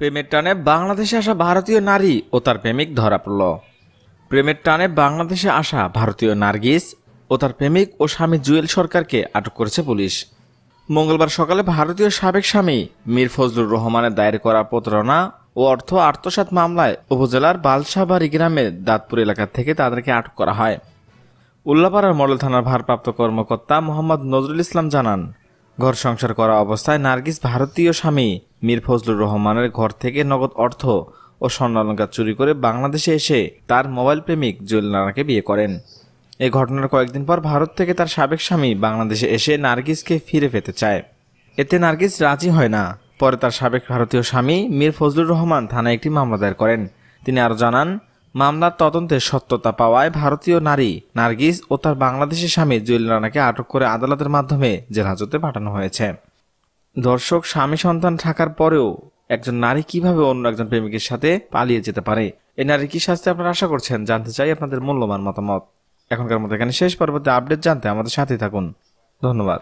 প্রেমের টানে বাংলাদেশে আসা ভারতীয় নারী ও তার প্রেমিক ধরা পড়ল। প্রেমের টানে বাংলাদেশে আসা ভারতীয় নার্গিস ও তার প্রেমিক ও স্বামী জুয়েল সরকারকে আটক করেছে পুলিশ। মঙ্গলবার সকালে ভারতীয় সাবেক স্বামী মীর ফজলুর রহমানের দায়ের করা প্রতারণা ও অর্থ আত্মসাৎ মামলায় উপজেলার বালসাবাড়ি গ্রামের দাঁতপুর এলাকা থেকে তাদেরকে আটক করা হয়। উল্লাপাড়ার মডেল থানার ভারপ্রাপ্ত কর্মকর্তা মোহাম্মদ নজরুল ইসলাম জানান, ঘর সংসার করা অবস্থায় নার্গিস ভারতীয় স্বামী মীর ফজলুর রহমানের ঘর থেকে নগদ অর্থ ও স্বর্ণালংকার চুরি করে বাংলাদেশে এসে তার মোবাইল প্রেমিক জুয়েল রানাকে বিয়ে করেন। এই ঘটনার কয়েকদিন পর ভারত থেকে তার সাবেক স্বামী বাংলাদেশে এসে নার্গিসকে ফিরে পেতে চায়। এতে নার্গিস রাজি হয় না। পরে তার সাবেক ভারতীয় স্বামী মীর ফজলুর রহমান থানায় একটি মামলা দায়ের করেন। তিনি আরও জানান, মামলার তদন্তে সত্যতা পাওয়ায় ভারতীয় নারী নার্গিস ও তার বাংলাদেশি স্বামী জুয়েল রানাকে আটক করে আদালতের মাধ্যমে জেল হাজতে পাঠানো হয়েছে। দর্শক, স্বামী সন্তান থাকার পরেও একজন নারী কিভাবে অন্য একজন প্রেমিকের সাথে পালিয়ে যেতে পারে? এই নারী কি শাস্তি আপনারা আশা করছেন? জানতে চাই আপনাদের মূল্যবান মতামত। এখনকার মতো এখানে শেষ। পরবর্তী আপডেট জানতে আমাদের সাথে থাকুন। ধন্যবাদ।